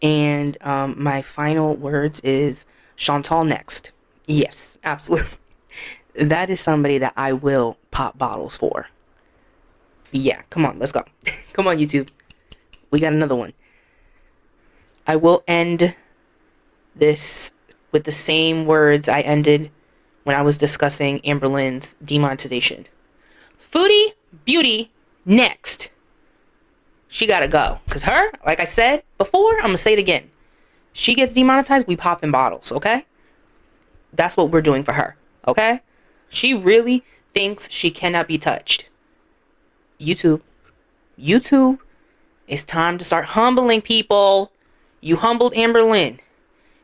And my final words is Chantal next. Yes, absolutely. That is somebody that I will pop bottles for. Yeah, come on, let's go. Come on, YouTube. We got another one. I will end this with the same words I ended when I was discussing Amberlynn's demonetization. Foodie Beauty next. She gotta go. Cause her, like I said before, I'm gonna say it again. She gets demonetized, we pop in bottles, okay? That's what we're doing for her, okay? She really thinks she cannot be touched. YouTube. YouTube, it's time to start humbling people. You humbled Amberlynn.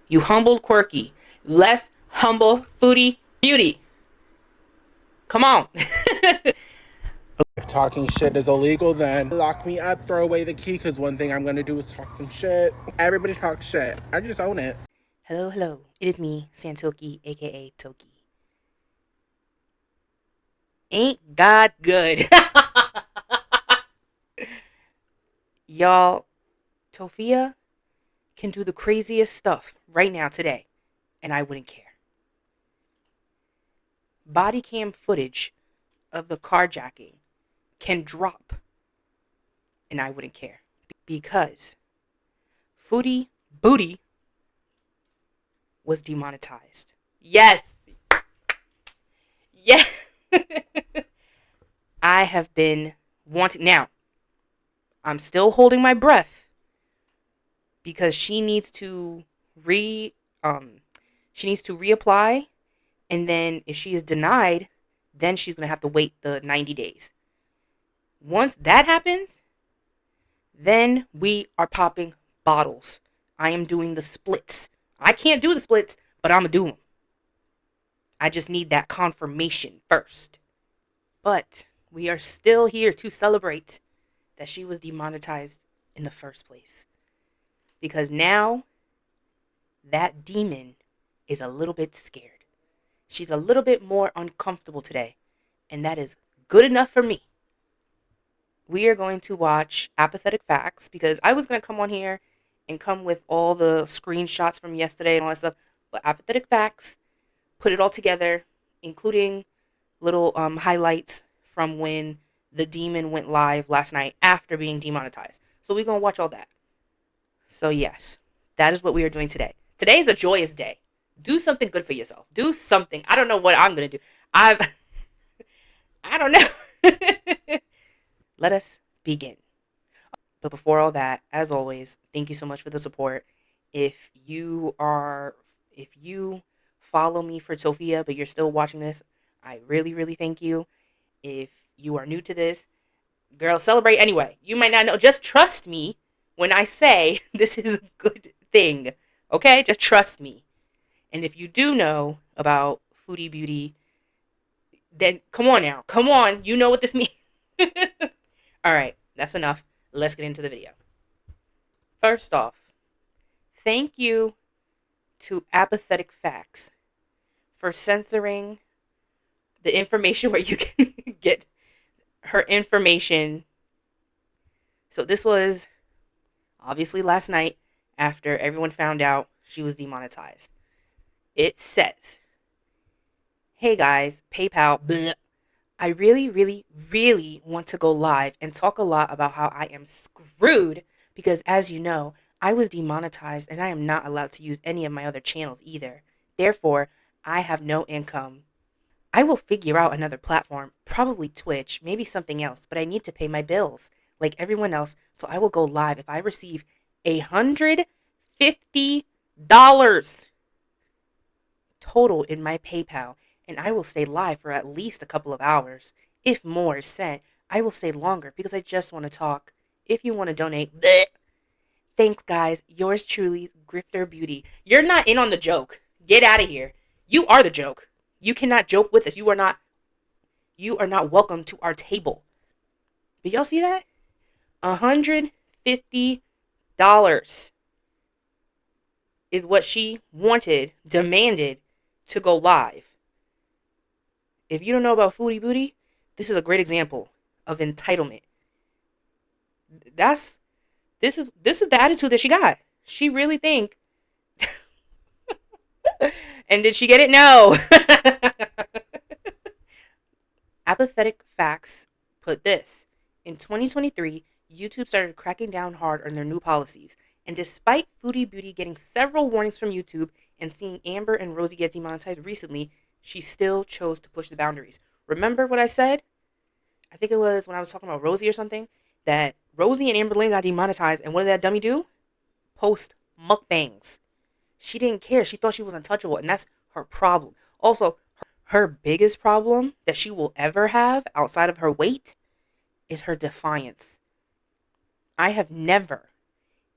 You humbled Quirky. Let's humble Foodie Beauty. Come on. If talking shit is illegal, then lock me up, throw away the key, because one thing I'm going to do is talk some shit. Everybody talks shit. I just own it. Hello, hello. It is me, Santoki, aka Toki. Ain't God good? Y'all, Tofia can do the craziest stuff right now today, and I wouldn't care. Body cam footage of the carjacking can drop, and I wouldn't care. Because Foodie Booty was demonetized. Yes! Yes! I have been wanting. Now, I'm still holding my breath because she needs to she needs to reapply, and then if she is denied, then she's gonna have to wait the 90 days. Once that happens, then we are popping bottles. I am doing the splits. I can't do the splits, but I'm gonna do them. I just need that confirmation first. But we are still here to celebrate that she was demonetized in the first place. Because now that demon is a little bit scared. She's a little bit more uncomfortable today. And that is good enough for me. We are going to watch Apathetic Facts because I was going to come on here and come with all the screenshots from yesterday and all that stuff. But Apathetic Facts, put it all together, including little highlights from when the demon went live last night after being demonetized. So we're going to watch all that. So yes, that is what we are doing today. Today is a joyous day. Do something good for yourself. Do something. I don't know what I'm going to do. I've I don't know. Let us begin. But before all that, as always, thank you so much for the support. If you follow me for Sophia, but you're still watching this, I really, really thank you. If you are new to this, girl, celebrate anyway. You might not know. Just trust me when I say this is a good thing. Okay? Just trust me. And if you do know about Foodie Beauty, then come on now. Come on. You know what this means. All right. That's enough. Let's get into the video. First off, thank you to Apathetic Facts for censoring the information where you can get her information. So this was obviously last night after everyone found out she was demonetized. It says, hey guys, PayPal, bleh. I really, really, really want to go live and talk a lot about how I am screwed because, as you know, I was demonetized and I am not allowed to use any of my other channels either. Therefore, I have no income. I will figure out another platform, probably Twitch, maybe something else, but I need to pay my bills like everyone else, so I will go live if I receive $150 total in my PayPal, and I will stay live for at least a couple of hours. If more is sent, I will stay longer because I just want to talk. If you want to donate, bleh. Thanks, guys. Yours truly, Grifter Beauty. You're not in on the joke. Get out of here. You are the joke. You cannot joke with us. You are not. You are not welcome to our table. But y'all see that? $150 is what she wanted, demanded to go live. If you don't know about Foodie Booty, this is a great example of entitlement. This is the attitude that she got. she really think? And did she get it? No. Apathetic Facts put this. In 2023, YouTube started cracking down hard on their new policies. And despite Foodie Beauty getting several warnings from YouTube and seeing Amber and Rosie get demonetized recently, she still chose to push the boundaries. Remember what I said? I think it was when I was talking about Rosie or something, that Rosie and Amber Lynn got demonetized, and what did that dummy do? Post mukbangs. She didn't care. She thought she was untouchable, and that's her problem. Also, her biggest problem that she will ever have outside of her weight is her defiance. I have never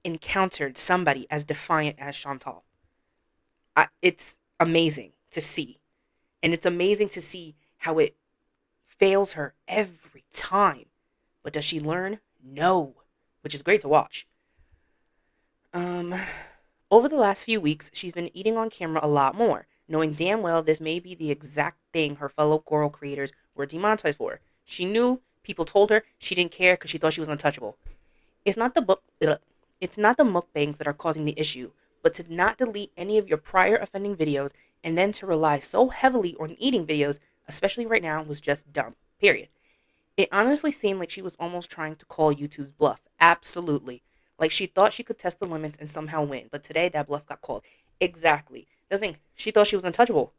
encountered somebody as defiant as Chantal. It's amazing to see. And it's amazing to see how it fails her every time. But does she learn? No. Which is great to watch. Um, Over the last few weeks, she's been eating on camera a lot more, knowing damn well this may be the exact thing her fellow girl creators were demonetized for. She knew, people told her, she didn't care because she thought she was untouchable. It's not the book. It's not the mukbangs that are causing the issue, but to not delete any of your prior offending videos and then to rely so heavily on eating videos, especially right now, was just dumb. Period. It honestly seemed like she was almost trying to call YouTube's bluff. Absolutely. Like she thought she could test the limits and somehow win, but today that bluff got called. Exactly. She thought she was untouchable.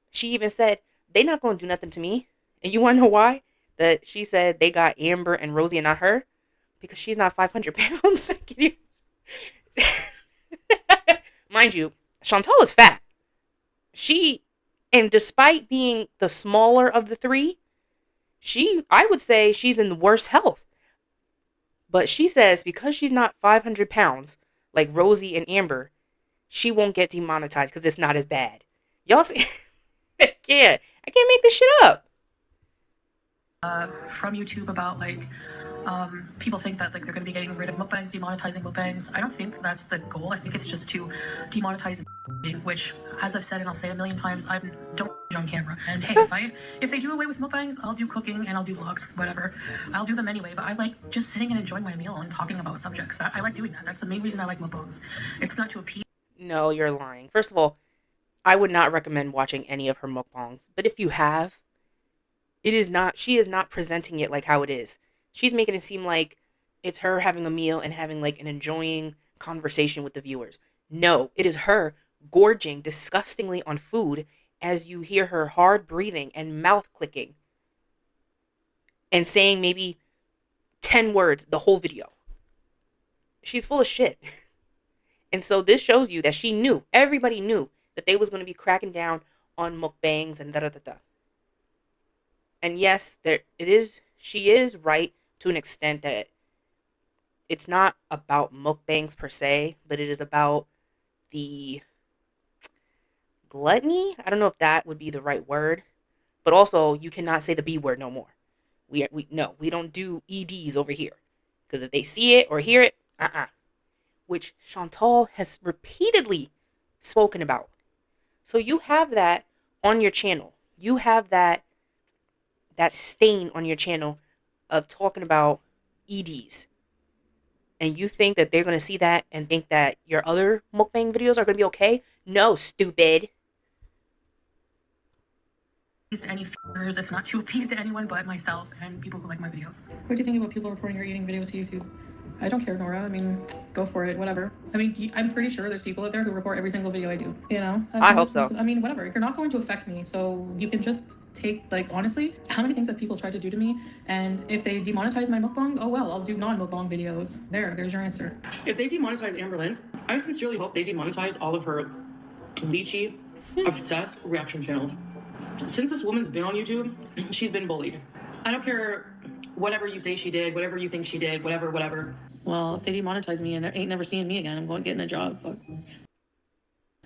She even said, they not going to do nothing to me. And you want to know why? That she said they got Amber and Rosie and not her? Because she's not 500 pounds. Mind you, Chantal is fat. And despite being the smaller of the three, I would say she's in the worst health. But she says because she's not 500 pounds, like Rosie and Amber, she won't get demonetized because it's not as bad. Y'all see? I can't make this shit up. From YouTube about people think that like they're going to be getting rid of mukbangs, demonetizing mukbangs. I don't think that's the goal. I think it's just to demonetize, which, as I've said and I'll say a million times, I don't on camera. And hey, if they do away with mukbangs, I'll do cooking and I'll do vlogs, whatever. I'll do them anyway. But I like just sitting and enjoying my meal and talking about subjects. I like doing that. That's the main reason I like mukbangs. It's not to appease. No, you're lying. First of all, I would not recommend watching any of her mukbangs. But if you have, she is not presenting it like how it is. She's making it seem like it's her having a meal and having like an enjoying conversation with the viewers. No, it is her gorging disgustingly on food as you hear her hard breathing and mouth clicking and saying maybe 10 words the whole video. She's full of shit. And so this shows you that everybody knew that they was going to be cracking down on mukbangs and da-da-da-da. And yes, she is right to an extent that it's not about mukbangs per se, but it is about the gluttony. I don't know if that would be the right word, but also you cannot say the B word no more. We don't do EDs over here because if they see it or hear it, which Chantal has repeatedly spoken about. So you have that on your channel. You have that stain on your channel of talking about EDs. And you think that they're going to see that and think that your other mukbang videos are going to be okay? No, stupid. Any f***ers. It's not to appease to anyone but myself and people who like my videos. What do you think about people reporting your eating videos to YouTube? I don't care, Nora. I mean, go for it, whatever. I mean, I'm pretty sure there's people out there who report every single video I do, you know? I hope so. I mean, whatever. You're not going to affect me, so you can just take, like, honestly, how many things have people tried to do to me? And if they demonetize my mukbang, oh well, I'll do non-mukbang videos. There's your answer. If they demonetize Amber Lynn, I sincerely hope they demonetize all of her lychee, obsessed reaction channels. Since this woman's been on YouTube, she's been bullied. I don't care whatever you say she did, whatever you think she did, whatever. Well, if they demonetize me and ain't never seeing me again, I'm going getting a job. Fuck.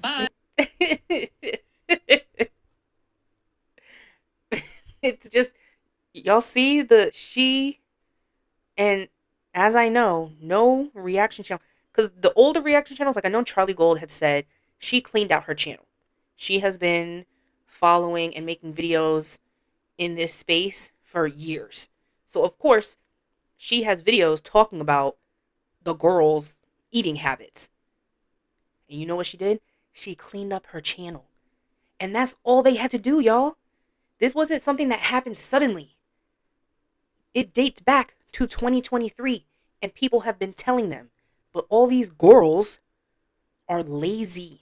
Bye. It's just, y'all see and as I know, no reaction channel, because the older reaction channels, like I know Charlie Gold had said, she cleaned out her channel. She has been following and making videos in this space for years. So of course, she has videos talking about the girls' eating habits. And you know what she did? She cleaned up her channel. And that's all they had to do, y'all. This wasn't something that happened suddenly. It dates back to 2023, and people have been telling them. But all these girls are lazy.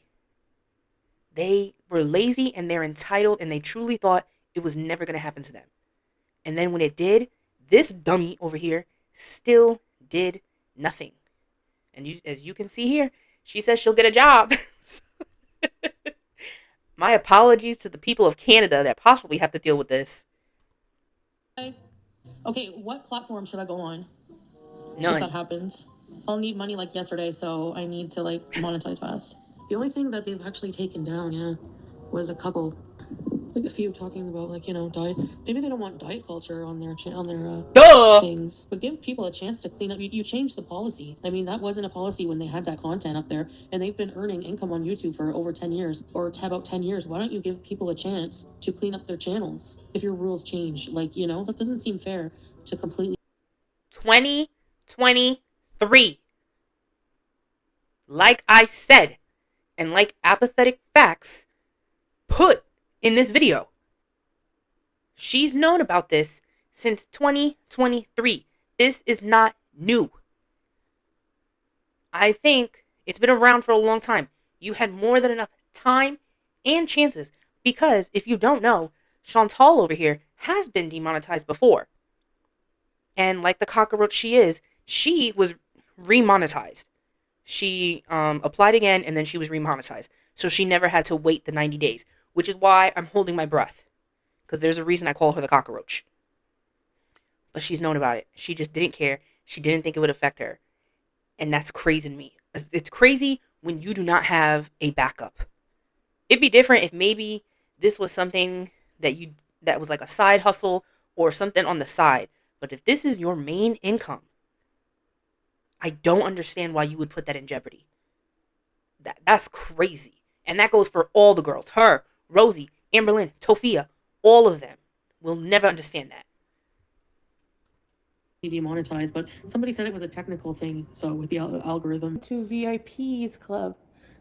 They were lazy and they're entitled, and they truly thought it was never going to happen to them. And then when it did, this dummy over here still did nothing. And as you can see here, she says she'll get a job. My apologies to the people of Canada that possibly have to deal with this. Okay, what platform should I go on if None. that happens? I'll need money like yesterday, so I need to like monetize fast. The only thing that they've actually taken down, yeah, was a couple, like a few talking about like diet. Maybe they don't want diet culture on their Duh! things, but give people a chance to clean up. You change the policy. I mean, that wasn't a policy when they had that content up there, and they've been earning income on YouTube for over 10 years or about 10 years. Why don't you give people a chance to clean up their channels if your rules change? Like, that doesn't seem fair to completely. 2023. Like I said, and like apathetic facts put in this video, she's known about this since 2023. This is not new. I think it's been around for a long time. You had more than enough time and chances, because if you don't know, Chantal over here has been demonetized before. And like the cockroach she was remonetized. She applied again, and then she was remonetized. So she never had to wait the 90 days, which is why I'm holding my breath. Because there's a reason I call her the cockroach. But she's known about it. She just didn't care. She didn't think it would affect her. And that's crazy to me. It's crazy when you do not have a backup. It'd be different if maybe this was something that was like a side hustle or something on the side. But if this is your main income, I don't understand why you would put that in jeopardy. That's crazy. And that goes for all the girls. Her, Rosie, Amberlynn, Tofia, all of them will never understand that. Demonetized, but somebody said it was a technical thing, so with the algorithm. To VIPs club.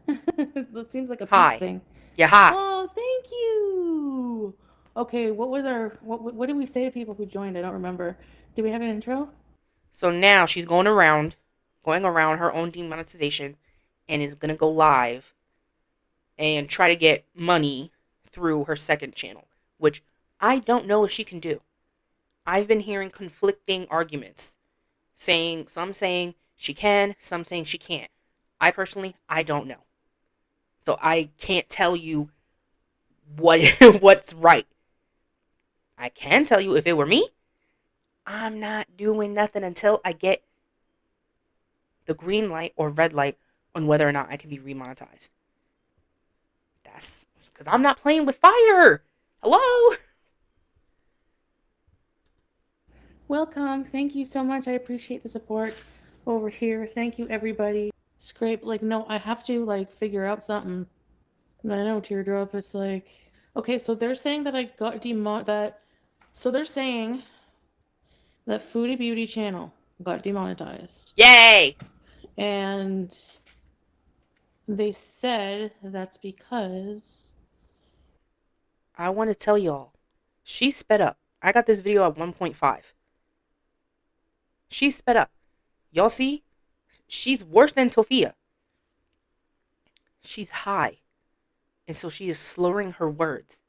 That seems like a Hi. thing. Yeah, hi. Oh, thank you. Okay, what did we say to people who joined? I don't remember. Did we have an intro? So now she's going around her own demonetization, and is going to go live and try to get money through her second channel, which I don't know if she can do. I've been hearing conflicting arguments, some saying she can, some saying she can't. I personally don't know. So I can't tell you what's right. I can tell you if it were me, I'm not doing nothing until I get the green light or red light on whether or not I can be remonetized. That's because I'm not playing with fire. Hello? Welcome. Thank you so much. I appreciate the support over here. Thank you, everybody. Scrape, no, I have to, figure out something. I know, Teardrop, it's okay, so they're saying that I got so they're saying that Foodie Beauty channel got demonetized. Yay! And they said that's because... I want to tell y'all, she sped up. I got this video at 1.5. She sped up. Y'all see? She's worse than Tofia. She's high. And so she is slurring her words.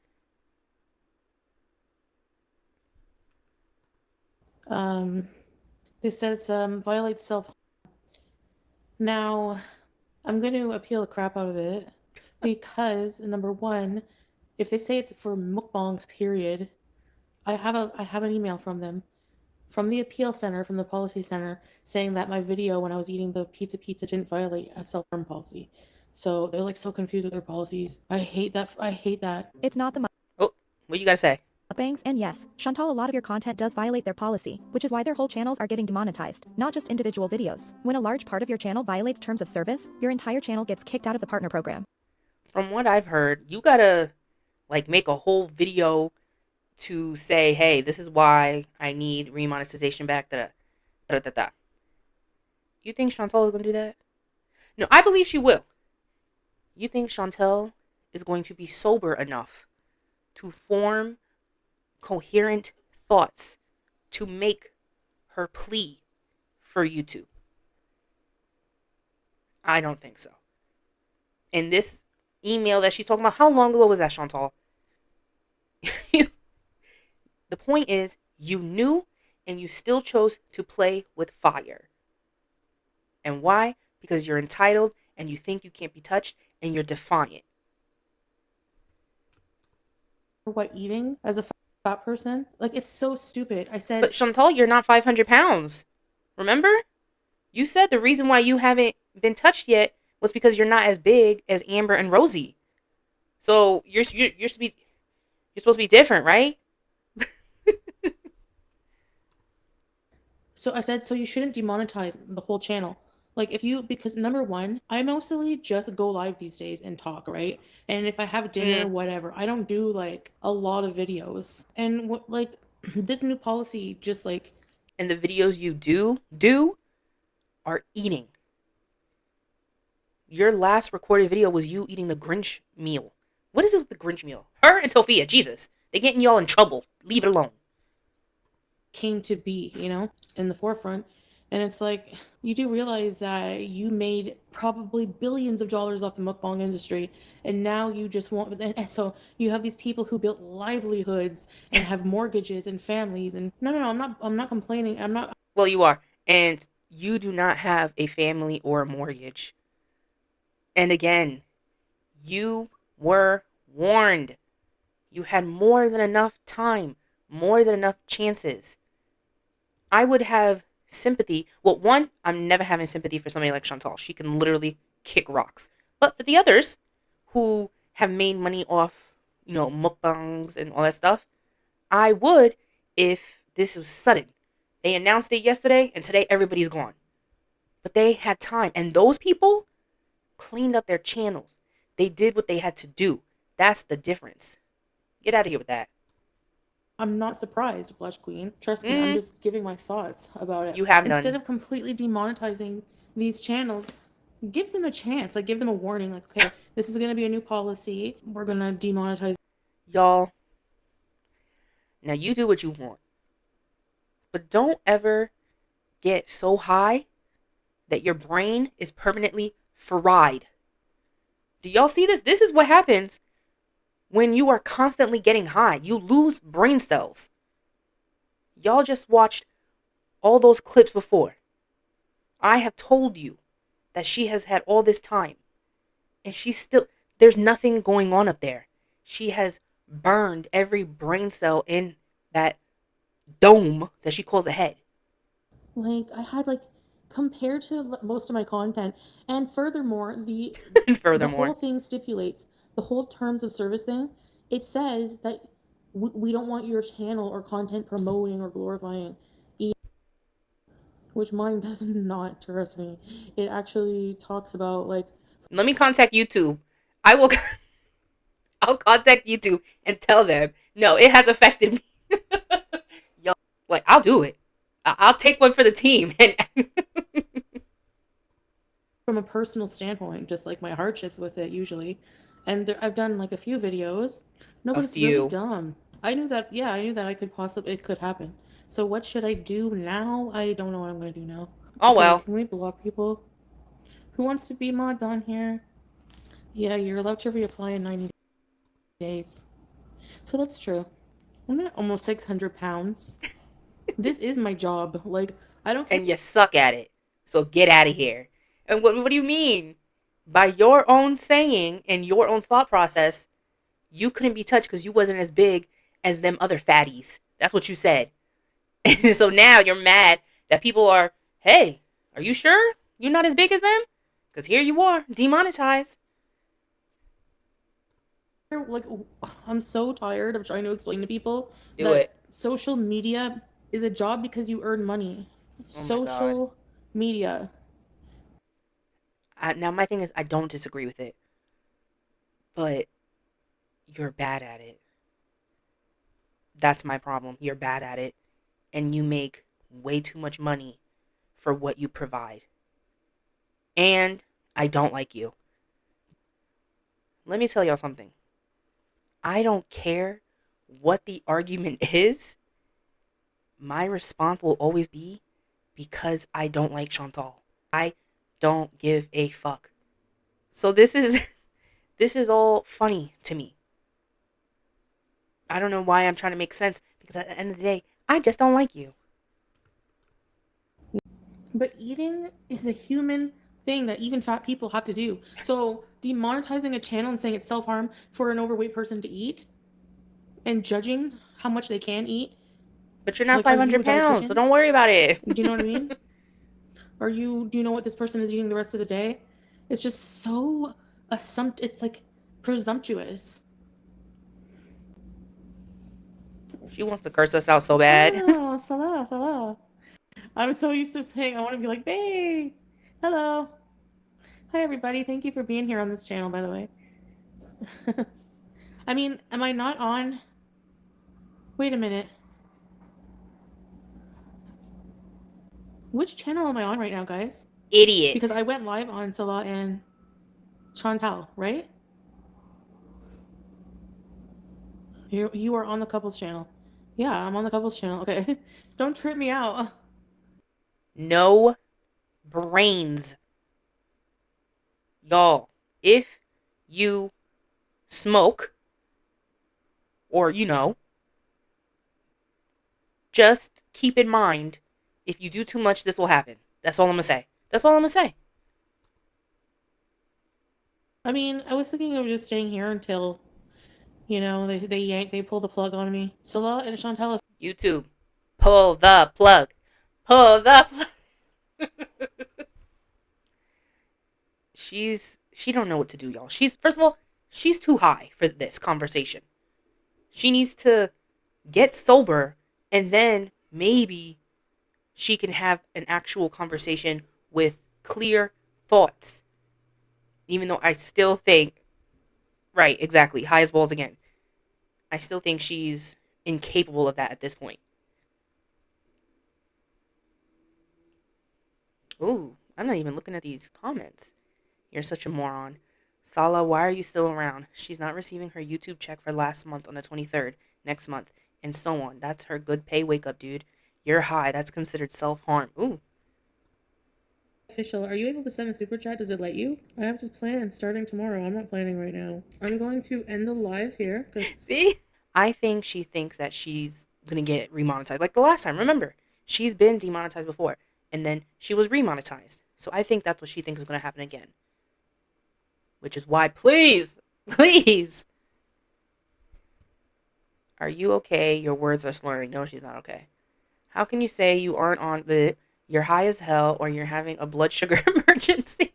They said it's violates self. Now, I'm going to appeal the crap out of it because number one, if they say it's for mukbangs, period, I have an email from them, from the appeal center, from the policy center, saying that my video when I was eating the pizza didn't violate a self-harm policy. So they're so confused with their policies. I hate that. It's not the Oh, what you gotta say? mukbangs, and yes, Chantal, a lot of your content does violate their policy, which is why their whole channels are getting demonetized, not just individual videos. When a large part of your channel violates terms of service, your entire channel gets kicked out of the partner program. From what I've heard, you gotta make a whole video to say, hey, this is why I need remonetization back. Da da da da. You think Chantal is gonna do that? No, I believe she will. You think Chantel is going to be sober enough to form coherent thoughts to make her plea for YouTube? I don't think so. And this email that she's talking about, how long ago was that, Chantal? The point is, you knew and you still chose to play with fire. And why? Because you're entitled and you think you can't be touched and you're defiant. What, eating as a fat person? Like, it's so stupid. I But said, Chantal, you're not 500 pounds. Remember? You said the reason why you haven't been touched yet was because you're not as big as Amber and Rosie. So you're supposed to be different, right? so I said, so you shouldn't demonetize the whole channel. Like, if you, because number one, I mostly just go live these days and talk, right? And if I have dinner, Mm. whatever, I don't do like a lot of videos. And like this new policy, just like, And the videos you do are eating. Your last recorded video was you eating the Grinch meal. What is it with the Grinch meal? Her and Sophia, Jesus. They getting y'all in trouble. Leave it alone. came to be, in the forefront. And it's like, you do realize that you made probably billions of dollars off the mukbang industry, and now you just want, and so you have these people who built livelihoods and have mortgages and families. And no, I'm not complaining. I'm not. Well, you are. And you do not have a family or a mortgage. And again, you were warned. You had more than enough time, more than enough chances. I would have sympathy. Well, one, I'm never having sympathy for somebody like Chantal. She can literally kick rocks. But for the others who have made money off, mukbangs and all that stuff, I would if this was sudden. They announced it yesterday and today everybody's gone. But they had time. And those people cleaned up their channels. They did what they had to do. That's the difference. Get out of here with that. I'm not surprised, Blush Queen. Trust me, I'm Mm, just giving my thoughts about it. you have Instead none. of completely demonetizing these channels, give them a chance. Like, give them a warning. Like, okay, this is going to be a new policy. We're going to demonetize. Y'all, now you do what you want. But don't ever get so high that your brain is permanently fried. Do y'all see this? This is what happens when you are constantly getting high. You lose brain cells. Y'all just watched all those clips before. I have told you that she has had all this time. And there's nothing going on up there. She has burned every brain cell in that dome that she calls a head. Like, I had, like, compared to most of my content. And furthermore, And the whole furthermore, thing stipulates, the whole terms of service thing, it says that we don't want your channel or content promoting or glorifying, which mine does not, trust me. It actually talks about, like, let me contact YouTube. I will I'll contact YouTube and tell them, no, it has affected me. Yo, like, I'll do it. I'll take one for the team. And from a personal standpoint, just like my hardships with it usually. And I've done like a few videos. No, a but it's really few. dumb. I knew that, yeah, I knew that it could happen. So what should I do now? I don't know what I'm gonna do now. Oh, Okay, well. can we block people? Who wants to be mods on here? Yeah, you're allowed to reapply in 90 days. So that's true. I'm at almost 600 pounds. This is my job. Like, I don't care. And you suck at it. So get out of here. And what do you mean? By your own saying and your own thought process, you couldn't be touched because you wasn't as big as them other fatties. That's what you said. And so now you're mad that people are, hey, are you sure you're not as big as them? Because here you are, demonetized. Like, I'm so tired of trying to explain to people Do that it. social media is a job because you earn money. Oh my God. Social media. Now, my thing is, I don't disagree with it, but you're bad at it. That's my problem. You're bad at it. And you make way too much money for what you provide. And I don't like you. Let me tell y'all something. I don't care what the argument is. My response will always be because I don't like Chantal. I don't give a fuck. So this is this is all funny to me. I don't know why I'm trying to make sense because at the end of the day, I just don't like you. But eating is a human thing that even fat people have to do. So demonetizing a channel and saying it's self-harm for an overweight person to eat and judging how much they can eat. But you're not Like, are 500 you a pounds, so dietitian? don't worry about it. Do you know what I mean? Do you know what this person is eating the rest of the day? It's just so it's like presumptuous. She wants to curse us out so bad. Oh, Salah, Salah. I'm so used to saying I want to be like, babe, hello. Hi everybody. Thank you for being here on this channel, by the way. I mean, am I not on? Wait a minute. Which channel am I on right now, guys? Because Idiot. I went live on Salah and Chantal, right? You are on the couples channel. Yeah, I'm on the couples channel. Okay. Don't trip me out. No brains. Y'all, if you smoke or just keep in mind if you do too much this will happen. That's all I'm going to say. That's all I'm going to say. I mean, I was thinking of just staying here until, they pull the plug on me. Salah and Chantal. YouTube, pull the plug. Pull the plug. She don't know what to do, y'all. She's first of all, she's too high for this conversation. She needs to get sober and then maybe she can have an actual conversation with clear thoughts. Even though I still think, right, exactly, high as balls again. I still think she's incapable of that at this point. Ooh, I'm not even looking at these comments. You're such a moron. Sala, why are you still around? She's not receiving her YouTube check for last month on the 23rd, next month, and so on. That's her good pay wake up, dude. You're high. That's considered self harm. Ooh. Official, are you able to send a super chat? Does it let you? I have to plan starting tomorrow. I'm not planning right now. I'm going to end the live here. See? I think she thinks that she's going to get remonetized. Like the last time, remember? She's been demonetized before, and then she was remonetized. So I think that's what she thinks is going to happen again. Which is why, please, please. Are you okay? Your words are slurring. No, she's not okay. How can you say you aren't on the you're high as hell or you're having a blood sugar emergency?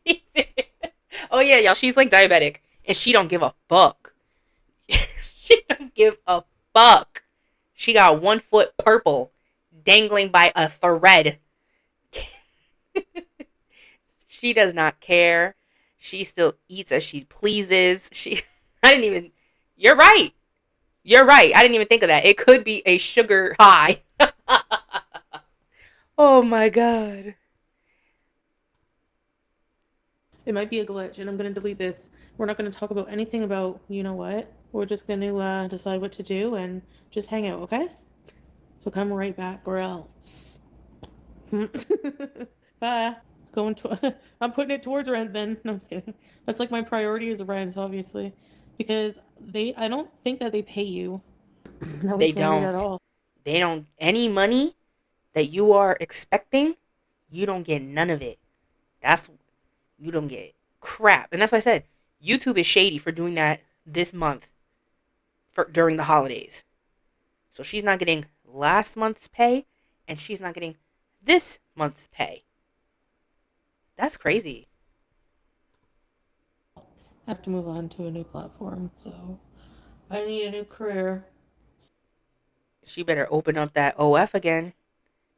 Oh yeah, y'all, she's like diabetic and she don't give a fuck. She don't give a fuck. She got 1 foot purple dangling by a thread. She does not care. She still eats as she pleases. I didn't even You're right. You're right. I didn't even think of that. It could be a sugar high. Oh my god. It might be a glitch, and I'm going to delete this. We're not going to talk about anything about you know what. We're just going to decide what to do and just hang out, okay? So come right back, or else. Bye. It's going to. I'm putting it towards rent then. No, I'm just kidding. That's like my priority is rent, obviously, because I don't think that they pay you. That we They can read at don't. all. They don't. Any money that you are expecting, you don't get none of it. That's You don't get crap. And that's why I said YouTube is shady for doing that this month for during the holidays. So she's not getting last month's pay and she's not getting this month's pay. That's crazy. I have to move on to a new platform, so I need a new career. She better open up that OF again.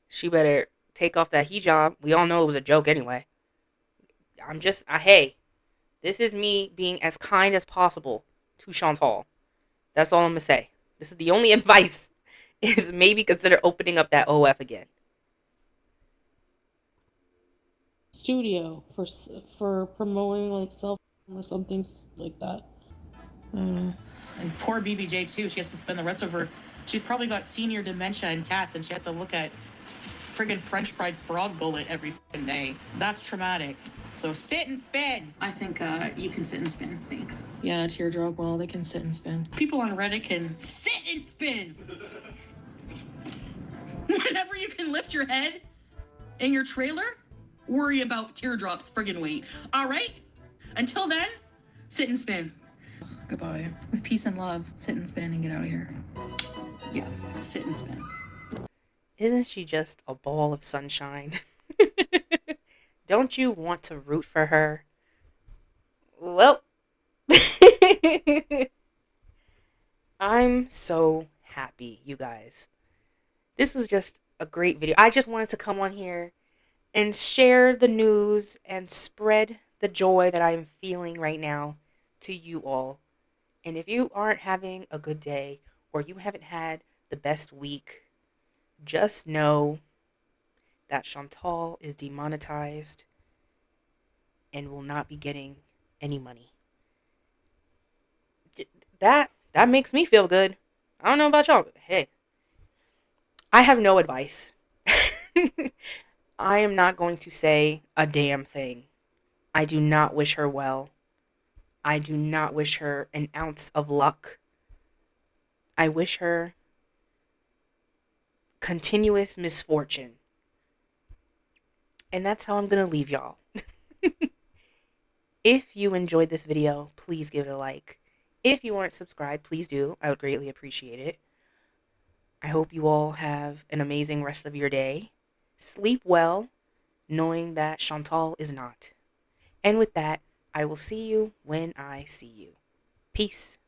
She better take off that hijab. We all know it was a joke anyway. Hey, this is me being as kind as possible to Chantal. That's all I'm going to say. This is the only advice is maybe consider opening up that OF again. Studio for promoting like self or something like that. And poor BBJ too. She has to spend the rest of her. She's probably got senior dementia and cats, and she has to look at friggin' French fried frog gullet every day. That's traumatic. So sit and spin. I think you can sit and spin. Thanks. Yeah, teardrop. Well, they can sit and spin. People on Reddit can sit and spin. Whenever you can lift your head in your trailer, worry about teardrops friggin' weight. All right? Until then, sit and spin. Goodbye. With peace and love, sit and spin and get out of here. Yeah, sit and spin. Isn't she just a ball of sunshine? Don't you want to root for her? Well, I'm so happy, you guys. This was just a great video. I just wanted to come on here and share the news and spread the joy that I'm feeling right now to you all. And if you aren't having a good day or you haven't had the best week, just know that Chantal is demonetized and will not be getting any money. That makes me feel good. I don't know about y'all, but hey, I have no advice. I am not going to say a damn thing. I do not wish her well. I do not wish her an ounce of luck. I wish her continuous misfortune. And that's how I'm going to leave y'all. If you enjoyed this video, please give it a like. If you aren't subscribed, please do. I would greatly appreciate it. I hope you all have an amazing rest of your day. Sleep well, knowing that Chantal is not. And with that, I will see you when I see you. Peace.